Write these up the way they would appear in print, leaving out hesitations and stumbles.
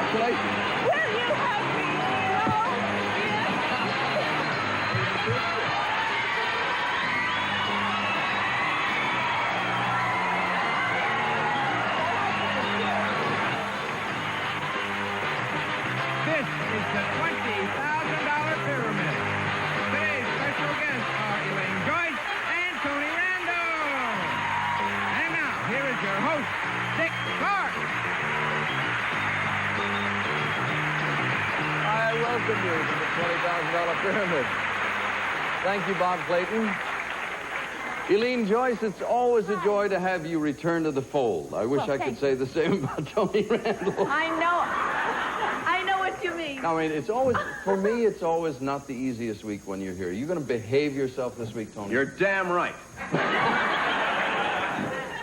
Congratulations. Will you have me? This is the $20,000 pyramid. Today's special guests are Elaine, Joyce, and Tony Randall. And now, here is your host, Dick Clark. I welcome you to the $20,000 pyramid. Thank you, Bob Clayton. Elaine, Joyce, it's always a joy to have you return to the fold. I wish I could say the same about Tony Randall. I know what you mean. I mean, it's always, for me, it's always not the easiest week when you're here. Are you going to behave yourself this week, Tony? You're damn right.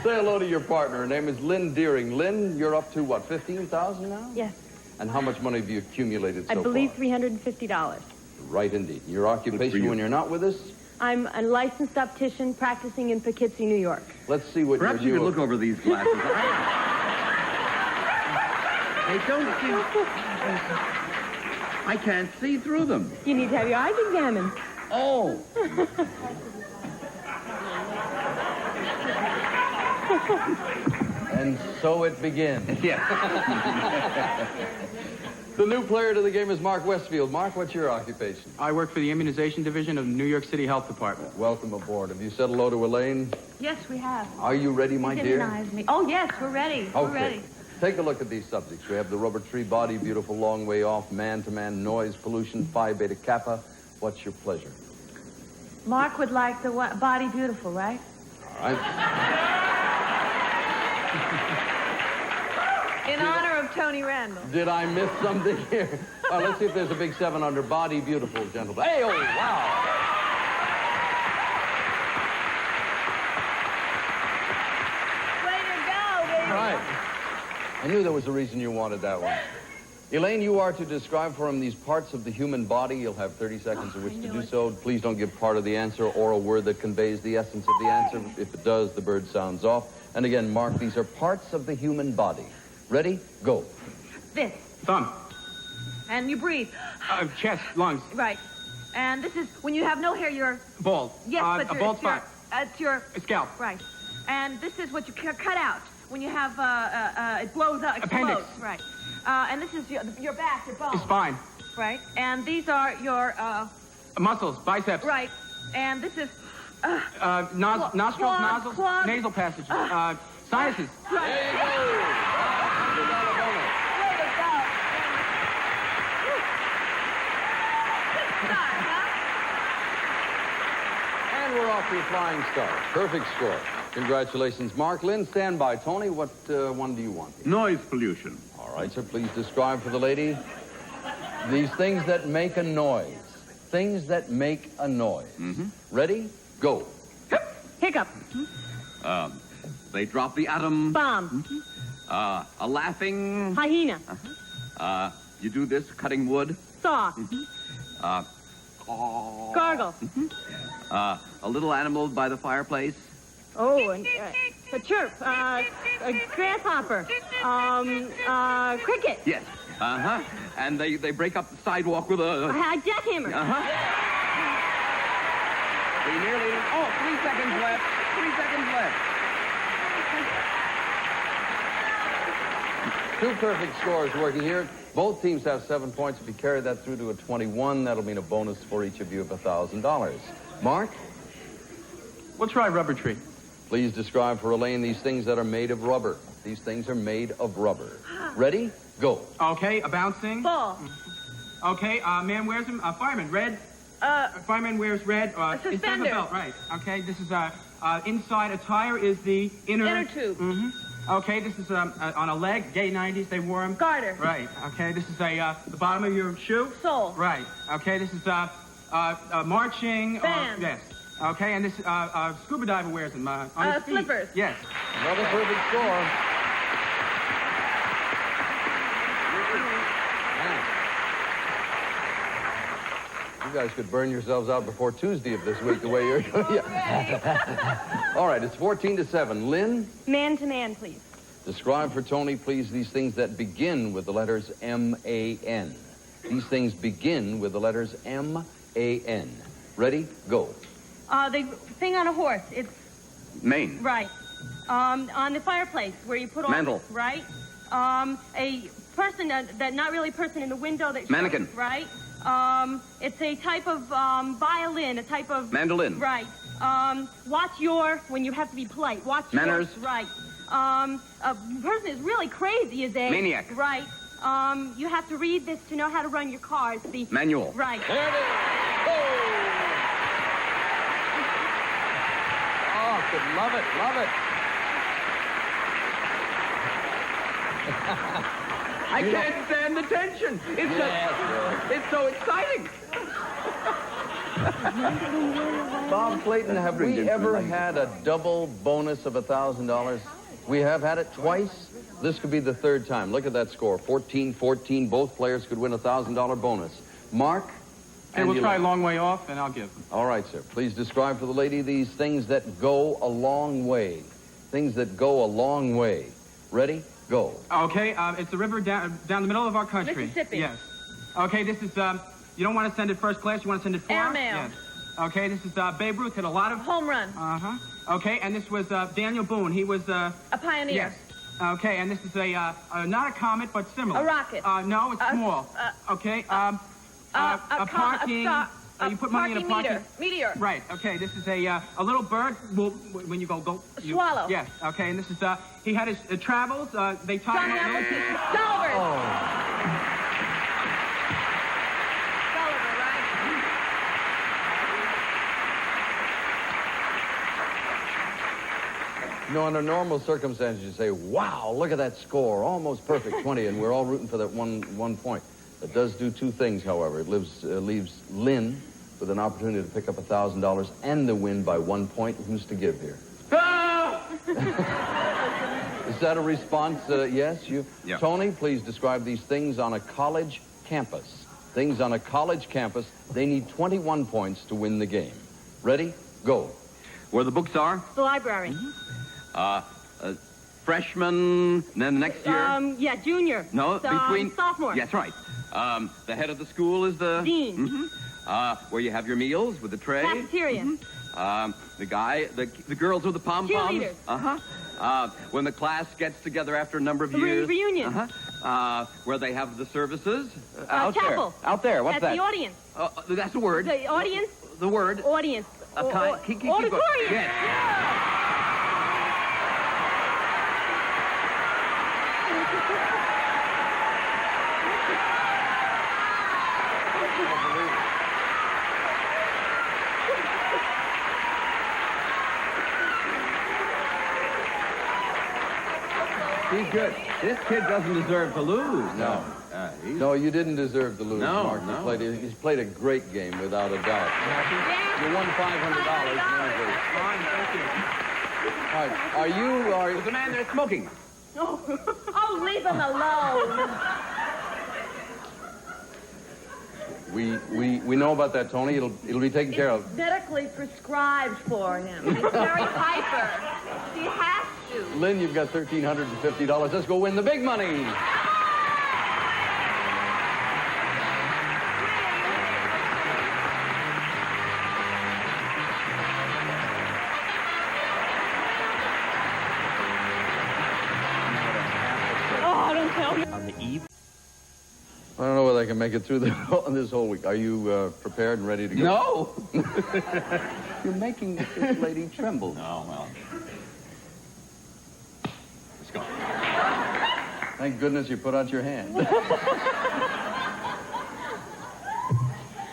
Say hello to your partner. Her name is Lynn Deering. Lynn, you're up to, what, $15,000 now? Yes. And how much money have you accumulated so far? I believe $350. Right, indeed. Your occupation when you're not with us? I'm a licensed optician practicing in Poughkeepsie, New York. Let's see what Perhaps you could look over these glasses. Hey, don't you... I can't see through them. You need to have your eyes examined. Oh. And so it begins. Yeah. The new player to the game is Mark Westfield. Mark, what's your occupation? I work for the immunization division of the New York City Health Department. Welcome aboard. Have you said hello to Elaine? Yes, we have. Are you ready, my dear? Me. Oh, yes, we're ready. Okay. We're ready. Take a look at these subjects. We have the rubber tree, body beautiful, long way off, man-to-man, noise, pollution, Phi Beta Kappa. What's your pleasure? Mark would like the body beautiful, right? All right. In honor of Tony Randall. Did I miss something here? All right, let's see if there's a big 7 under body beautiful, gentlemen. Hey, oh, wow. Way to go, baby. All right. I knew there was a reason you wanted that one. Elaine, you are to describe for him these parts of the human body. You'll have 30 seconds in which to do so. Please don't give part of the answer or a word that conveys the essence of the answer. If it does, the bird sounds off. And again, Mark, these are parts of the human body. Ready? Go. This. Thumb. And you breathe. Chest, lungs. Right. And this is when you have no hair, you're... Bald. Yes, but a bald spot. It's your... Scalp. Right. And this is what you cut out when you have, it blows up, explodes. Appendix. Right. And this is your back, your bones. Spine. Right. And these are your, Muscles, biceps. right. And this is, Nostrils, nozzles, claws. nasal passages, sinuses. right. There you go. $100 bonus. Way to go. Good start, huh? And we're off to a flying start. Perfect score. Congratulations, Mark. Lynn, stand by. Tony, what one do you want? Noise pollution. All right, sir, please describe for the lady these things that make a noise. Things that make a noise. Mm-hmm. Ready? Go. Hiccup. They drop the atom. Bomb. A laughing. Hyena. You do this, cutting wood. Saw. Gargle. A little animal by the fireplace. Oh, and a chirp. A grasshopper. Cricket. Yes. Uh-huh. And they break up the sidewalk with a... A jackhammer. Uh-huh. We nearly... Oh, 3 seconds left. 3 seconds left. 2 perfect scores working here. Both teams have 7 points. If you carry that through to a 21, that'll mean a bonus for each of you of $1,000. Mark? We'll try rubber tree. Please describe for Elaine these things that are made of rubber. These things are made of rubber. Ready? Go. Okay, a bouncing. Ball. Okay, man wears them. Fireman, red. Fireman wears red. Instead of a suspender. belt, right. Okay, this is inside a tire is the inner tube. Mm-hmm. Okay, this is on a leg. Gay 90s, they wore them. Garter. Right. Okay, this is the bottom of your shoe. Sole. Right. Okay, this is marching. Band. Yes. Okay, and this scuba diver wears them on his feet. Slippers. Yes. Another perfect score. You guys could burn yourselves out before Tuesday of this week the way you're going. Yeah. All right, it's 14-7. Lynn? Man to man, please. Describe for Tony, please, these things that begin with the letters M-A-N. These things begin with the letters M-A-N. Ready? Go. The thing on a horse. It's Mane. right. On the fireplace where you put on. Mantle. Right. A person that not really person in the window that. Mannequin. Right. It's a type of violin, a type of. Mandolin. Right. Watch your when you have to be polite. Watch Manners. Your, right. A person is really crazy is a maniac. Right. You have to read this to know how to run your cars. The Manual. Right. There it is. Oh, could love it, love it. I can't stand the tension. It's so exciting. Bob Clayton, have we ever had a double bonus of $1,000? We have had it twice. This could be the third time. Look at that score, 14-14. Both players could win a $1,000 bonus. Mark? And we'll try a long way off, and I'll give them. All right, sir. Please describe for the lady these things that go a long way. Things that go a long way. Ready? Go. Okay, it's a river down the middle of our country. Mississippi. Yes. Okay, this is, you don't want to send it first class, you want to send it far? Airmail. Yes. Okay, this is Babe Ruth, hit a lot of... Home run. Uh-huh. Okay, and this was Daniel Boone. He was... A pioneer. Yes. Okay, and this is not a comet, but similar. A rocket. No, it's small. Okay, a parking... you put money in a parking... Meteor. Right, okay, this is a little bird. Well, when you go... You, swallow. Yes, okay, and this is, he had his travels, they taught Johnny him... Appleseed. Gulliver. Gulliver, right? You know, under normal circumstances, you say, wow, look at that score. Almost perfect 20, and we're all rooting for that one point. It does do two things, however. It leaves Lynn with an opportunity to pick up $1,000 and the win by 1 point. Who's to give here? Is that a response? Yes, you? Yeah. Tony, please describe these things on a college campus. Things on a college campus. They need 21 points to win the game. Ready? Go. Where the books are? The library. Freshman, and then the next year? Yeah, junior. No, between... Sophomore. Yes, right. The head of the school is the... Dean. Mm-hmm. Where you have your meals with the tray. Cafeteria. The guy, the girls with the pom-poms. Cheerleaders. Uh-huh. When the class gets together after a number of years. Reunion. Uh-huh. Where they have the services. Out chapel. there. Out there. What's At that? the audience. That's a word. The audience. The word. Audience. Keep going. Auditorium. Yes. He's good. This kid doesn't deserve to lose. No. No, you didn't deserve to lose, No, Mark. no. He's played a great game, without a doubt. You won $500. Fine, thank you. All right. Are you... There's a man there smoking. Oh, leave him alone. We know about that, Tony. It'll be taken care of. Medically prescribed for him. He's very hyper. He has to. Lynn, you've got $1,350. Let's go win the big money. Oh, don't tell me. On the eve. I don't know whether I can make it through this whole week. Are you prepared and ready to go? No. You're making this lady tremble. Oh, well. Let's go. Thank goodness you put out your hand.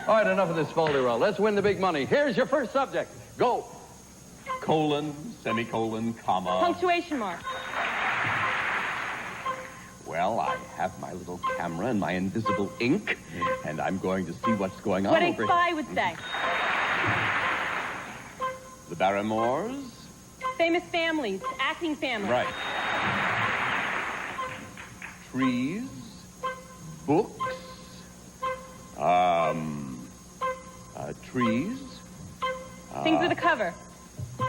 All right, enough of this folderol. Let's win the big money. Here's your first subject. Go. Colon, semicolon, comma. Punctuation mark. Well, I have my little camera and my invisible ink, and I'm going to see what's going on What a over spy would say. The Barrymores. Famous families. Acting families. Right. Trees. Books. Trees. Things with a cover.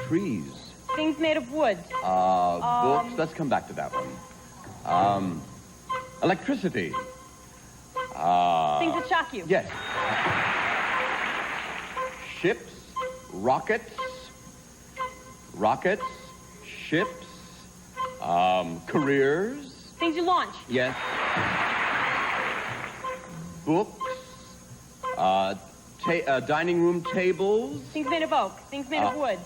Trees. Things made of wood. Books. Let's come back to that one. Electricity. Things that shock you. Yes. Ships, rockets, ships, careers. Things you launch. Yes. Books, dining room tables. Things made of oak. Things made of wood.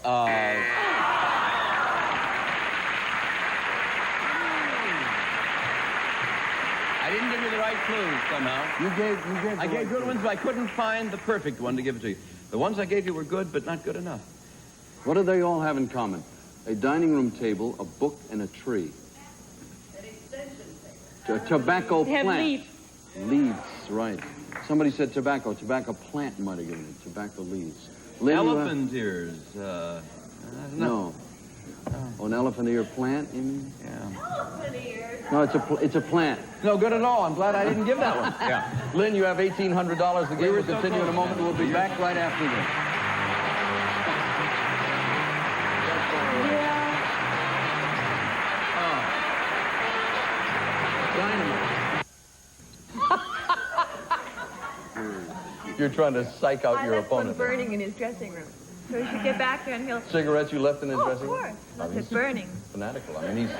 I didn't give you the right clues somehow. I gave good ones, but I couldn't find the perfect one to give it to you. The ones I gave you were good, but not good enough. What do they all have in common? A dining room table, a book, and a tree. An extension thing. A tobacco They have plant. leaves. Leaves, right. Somebody said tobacco. Tobacco plant might have given it. Tobacco leaves. Lynn, Elephant ears. No. Oh, an elephant ear plant, you mean? Yeah. No, it's a plant. No good at all. I'm glad I didn't give that one. Yeah. Lynn, you have $1,800. The game will continue in a moment. We'll be back right after this. Dynamite. You're trying to psych out your opponent. Burning in his dressing room. So he should get back there and he'll... Cigarettes you left in his dressing room? Of course. Left it burning. Fanatical. I mean, he's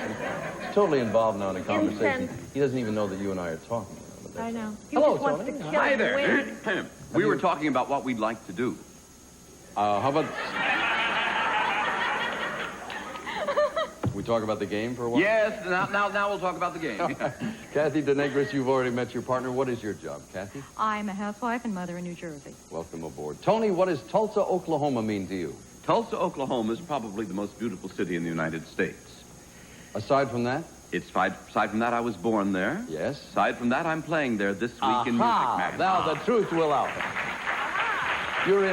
totally involved now in the conversation. Incense. He doesn't even know that you and I are talking. I know. He Hello, just wants Tony. to kill Hi and there. win. We were talking about what we'd like to do. How about... We talk about the game for a while? Yes, now we'll talk about the game. Kathy DeNegris, you've already met your partner. What is your job, Kathy? I'm a housewife and mother in New Jersey. Welcome aboard. Tony, what does Tulsa, Oklahoma mean to you? Tulsa, Oklahoma is probably the most beautiful city in the United States. Aside from that? Aside from that, I was born there. Yes. Aside from that, I'm playing there this week in Music Man. Now the truth will out. You're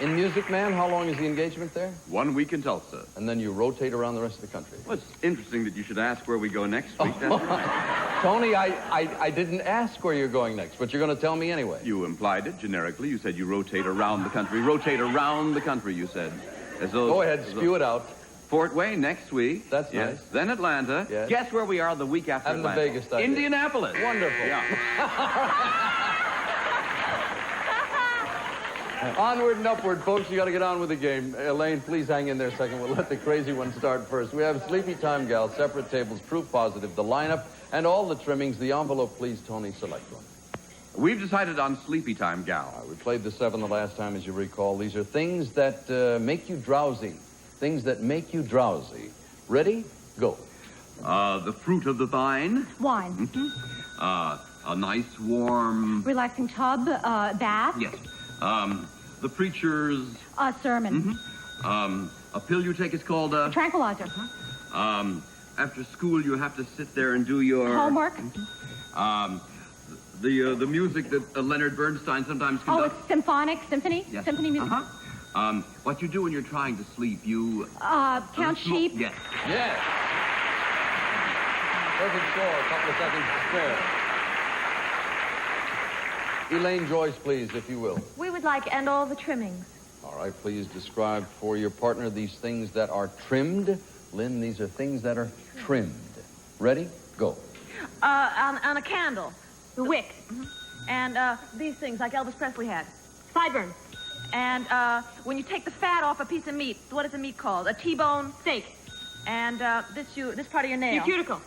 in Music Man. How long is the engagement there? 1 week in Tulsa. And then you rotate around the rest of the country. Well, it's interesting that you should ask where we go next week. That's right. Tony, I didn't ask where you're going next, but you're going to tell me anyway. You implied it generically. You said you rotate around the country. Rotate around the country, you said. Go ahead, spew it out. Fort Wayne next week. That's yes. nice. Then Atlanta. Yes. Guess where we are the week after And the Atlanta? Vegas idea. Indianapolis. Wonderful. Yeah. Onward and upward, folks. You got to get on with the game. Elaine, please hang in there a second. We'll let the crazy one start first. We have Sleepy Time Gal, separate tables, proof positive, the lineup, and all the trimmings. The envelope, please, Tony, select one. We've decided on Sleepy Time Gal. We played the 7 the last time, as you recall. These are things that make you drowsy. Things that make you drowsy. Ready? Go. The fruit of the vine. Wine. A nice warm... Relaxing tub, bath. Yes. The preacher's... A sermon. A pill you take is called a... Tranquilizer. After school, you have to sit there and do your... Homework. The music that Leonard Bernstein sometimes Oh, conducts. it's symphonic, symphony? Yes. Symphony music. What you do when you're trying to sleep, you... Count sheep. Yes. Yes. Perfect score. A couple of seconds to spare. Elaine, Joyce, please, if you will. We would like and all the trimmings. All right, please describe for your partner these things that are trimmed. Lynn, these are things that are trimmed. Ready? Go. On a candle. The wick. And these things like Elvis Presley had. Sideburns. And when you take the fat off a piece of meat, what is the meat called? A T-bone steak. And this part of your nail. Your cuticle.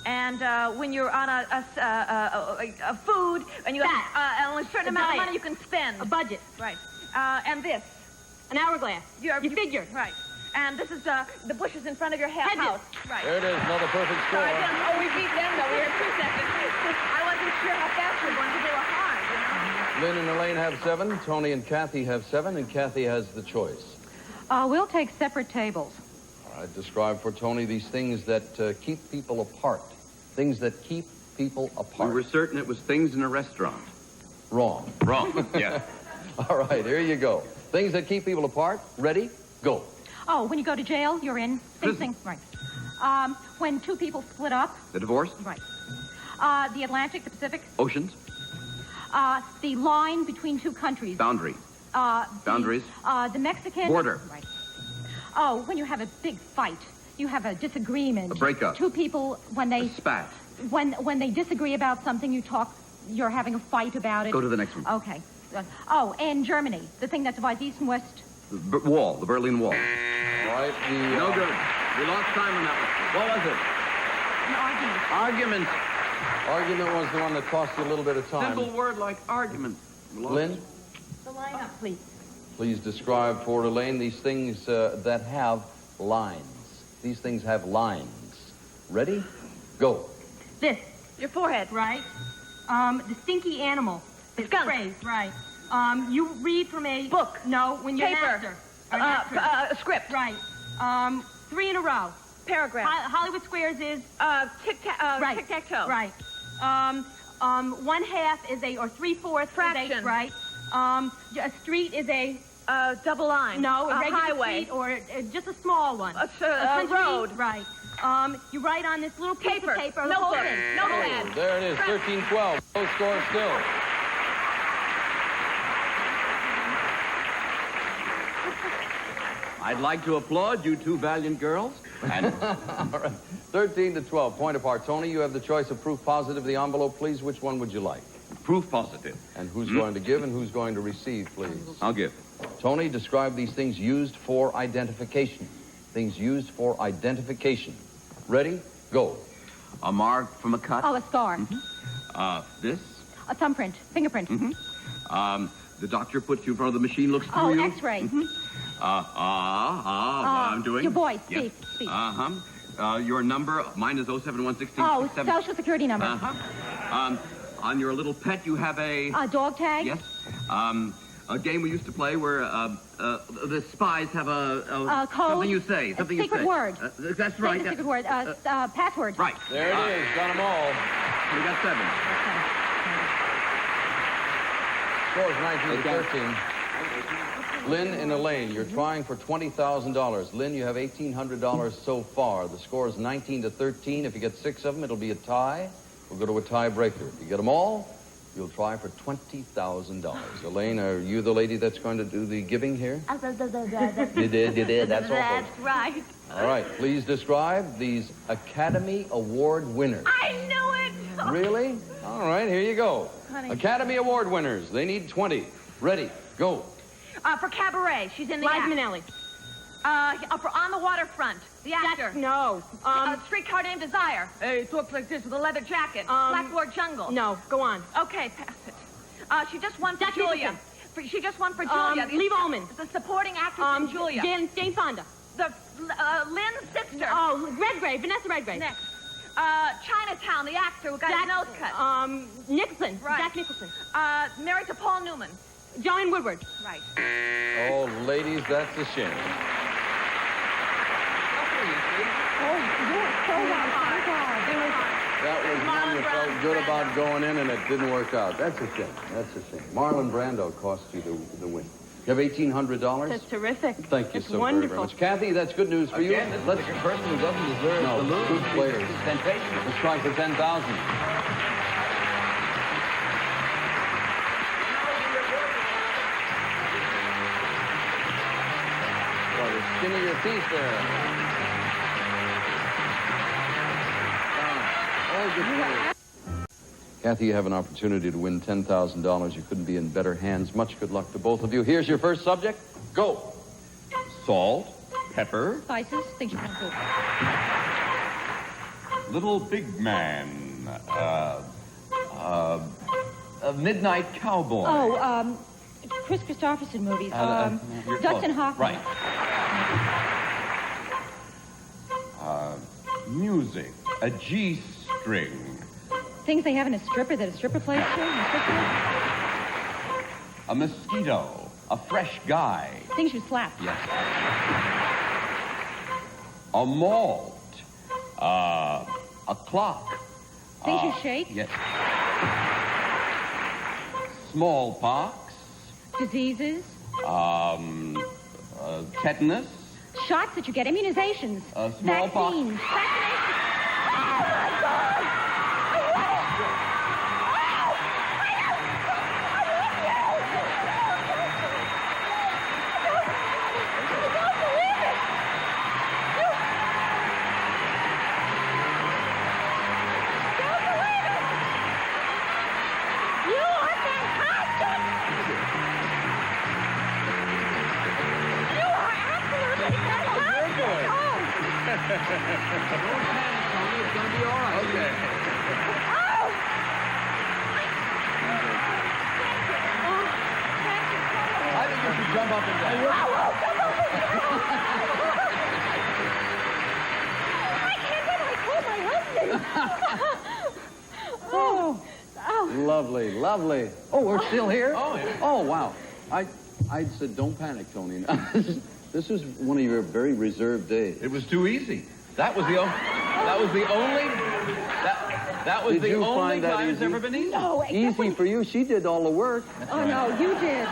And when you're on a food and you have only a certain amount of money you can spend. A budget. Right. And this. An hourglass. Your figure. Right. And this is the bushes in front of your house. Right. There it is, another perfect score. We beat them, though. We had 2 seconds. I wasn't sure how fast you were going because they were hard, Lynn and Elaine have 7. Tony and Kathy have 7, and Kathy has the choice. We'll take separate tables. All right, describe for Tony these things that keep people apart. Things that keep people apart. We were certain it was things in a restaurant. Wrong. Wrong. Yeah. All right, here you go. Things that keep people apart. Ready? Go. Oh, when you go to jail, you're in. Same Prison. thing. Right. When 2 people split up. The divorce? Right. The Atlantic, the Pacific. Oceans? The line between 2 countries. Boundary. Boundaries. The Mexican. Border. Right. Oh, when you have a big fight, you have a disagreement. A breakup. Two people, when they... Spat. When they disagree about something, you're having a fight about it. Go to the next one. Okay. Oh, and Germany, the thing that divides East and West. The wall, the Berlin Wall. All right, No good. We lost time on that one. What was it? An argument. Argument. Argument was the one that cost you a little bit of time. Simple word like argument. We lost. Lynn, The lineup, please. please describe for Elaine these things that have lines. These things have lines. Ready? Go. This. Your forehead. Right. The stinky animal. The skunk. Phrase, right. You read from a... Book. No, when you're Paper. an actor. A script. Right. 3 in a row. Paragraph. Hollywood Squares is... right. Tic-tac-toe. Right. 1/2 is a... or 3/4 Fraction. is a... Right. A street is a... Double line. No, a regular highway. street or just a small one. A country, road. Right. You write on this little piece Paper. of paper. Notebook. Open. Notepad. There it is, 13-12. No score still. I'd like to applaud you two valiant girls. And All right, 13-12. Point apart. Tony, you have the choice of proof positive. The envelope, please. Which one would you like? proof positive. And who's going to give and who's going to receive, please? I'll give. Tony, describe these things used for identification. Things used for identification. Ready? Go. A mark from a cut. Oh, a scar. This. A thumbprint. Fingerprint. The doctor puts you in front of the machine, looks through Oh, you. X-ray. What I'm doing. Your voice. Yes. Speak. Your number, mine is 07116. Oh, Social Security number. On your little pet, you have a... Dog tag. Yes. A game we used to play where the spies have a code. something you say. A Something secret you say. word. That's Say right. the secret word. Password. Right. There it is. Got them all. We got 7. Scores 19-13. Lynn and Elaine, you're trying for $20,000. Lynn, you have $1,800 so far. The score is 19-13. If you get 6 of them, it'll be a tie. We'll go to a tiebreaker. If you get them all, you'll try for $20,000. Elaine, are you the lady that's going to do the giving here? You did. That's all. That's right. All right. Please describe these Academy Award winners. I knew it. Really? All right, here you go. Honey. Academy Award winners. They need 20. Ready, go. For Cabaret, she's in the Liza act. Minnelli. For On the Waterfront, the actor. No. Streetcar Named Desire. He talks like this with a leather jacket. Blackboard Jungle. No. Go on. Okay, pass it. She just won for Jack Julia. Nicholson. She just won for Julia. Lee Ullman. The supporting actress in Julia. Jane Fonda. The Lynn's sister. Oh, Redgrave. Vanessa Redgrave. Next. Chinatown, the actor who got his nose cut. Nicholson. Right. Jack Nicholson. Married to Paul Newman. Joan Woodward. Right. Oh, ladies, that's a shame. That was one you felt good about going in, and it didn't work out. That's a shame. That's a shame. Marlon Brando cost you the win. You have $1,800? That's terrific. Thank you That's so very, wonderful. very much. Kathy, that's good news for Again, you. this is like a person who doesn't deserve No, the lose. good players. It's sensational. Let's try for 10,000. Well, the skin of your teeth there. All good players. Kathy, you have an opportunity to win $10,000. You couldn't be in better hands. Much good luck to both of you. Here's your first subject. Go. Salt, pepper, Spices. Things you can cook. little big man, a midnight cowboy. Oh, Chris Christopherson movies. You're Dustin close. Hoffman. Right. Music, a G-string. Things they have in a stripper that a stripper plays to. in a strip club. A mosquito. A fresh guy. Things you slap. Yes. A malt. A clock. Things you shake. Yes. Smallpox. Diseases. Tetanus. Shots that you get. Immunizations. Smallpox. Vaccines. Tony. It's going to be all right. Okay. I think you should jump up and down. Oh. Lovely, lovely. Oh, we're still here? Oh, yeah. Oh, wow. I said, don't panic, Tony. This is one of your very reserved days. It was too easy. That was the only Did you find that time it's easy? ever been easy. No, except Easy when... for you. She did all the work. Oh, no, you did.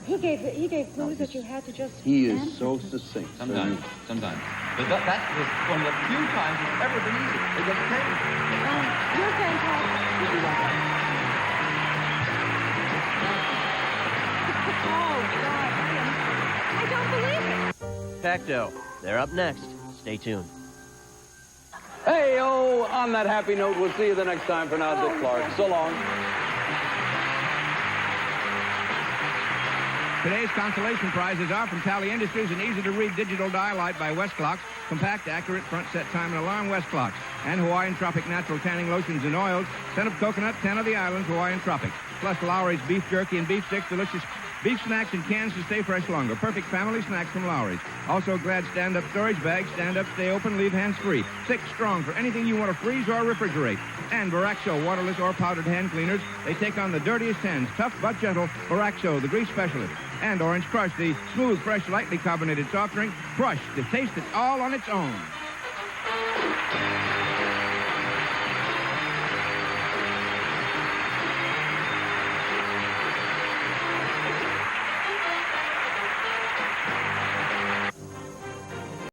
He gave clues that you had to just... He is answer. so succinct. Sometimes. But that was one of the few times it's ever been easy. It was great. You're fantastic. Oh, God. I don't believe it. Pacto. They're up next. Stay tuned. Hey, oh, on that happy note, we'll see you the next time. For now, Dick Clark. So long. Today's consolation prizes are from Tally Industries, an easy-to-read digital dial light by West Clocks, compact, accurate, front-set time and alarm West Clocks, and Hawaiian Tropic natural tanning lotions and oils, scent of coconut, 10 of the islands, Hawaiian Tropics, plus Lowry's beef jerky and beef sticks, delicious beef snacks in cans to stay fresh longer. Perfect family snacks from Lowry's. Also, Glad stand-up storage bags, stand up, stay open, leave hands-free. 6 strong for anything you want to freeze or refrigerate. And Baraxo waterless or powdered hand cleaners. They take on the dirtiest hands. Tough but gentle. Baraxo, the grease specialist. And Orange Crush, the smooth, fresh, lightly carbonated soft drink. Crush to taste it all on its own.